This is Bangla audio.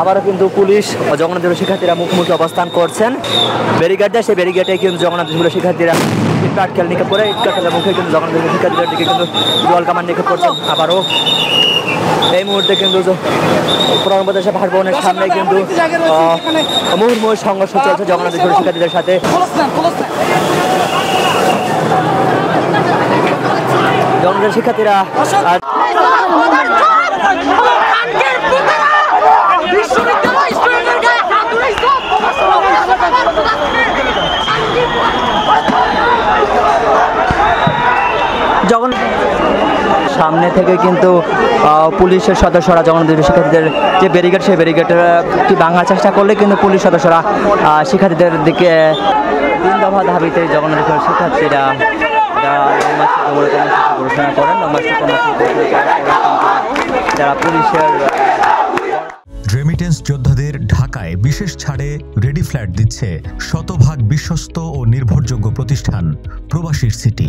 আবারও কিন্তু পুলিশ ও জগন্নাথ শিক্ষার্থীরা মুখোমুখি অবস্থান করছেন। ব্যারিকেড দেয়, সেই ব্যারিকেডে কিন্তু জগন্নাথ শিক্ষার্থীরা ইটপাটকেল নিক্ষেপ করে, ইটপাটকেলের মুখে কিন্তু জগন্নাথ শিক্ষার্থীদের দিকে কিন্তু জল কামান নিক্ষেপ করছেন। আবারও এই মুহূর্তে কিন্তু প্রধানমন্ত্রী বাসভবনের সামনে কিন্তু মুহুর্মুহু সংঘর্ষ চলছে জগন্নাথ শিক্ষার্থীদের সাথে। জগন্নাথ শিক্ষার্থীরা সামনে থেকে কিন্তু পুলিশের সদস্যরা জগন্নাথ শিক্ষার্থীদের যে ব্যারিকেড, সেই ব্যারিকেডটি ভাঙার চেষ্টা করলে কিন্তু পুলিশ সদস্যরা শিক্ষার্থীদের দিকে 3 দফা দাবিতে জগন্নাথ শিক্ষার্থীরা ঘোষণা করেন। যারা পুলিশের রেমিটেন্স যোদ্ধাদের ঢাকায় বিশেষ ছাড়ে রেডি ফ্ল্যাট দিচ্ছে শতভাগ বিশ্বস্ত ও নির্ভরযোগ্য প্রতিষ্ঠান প্রবাসীর সিটি।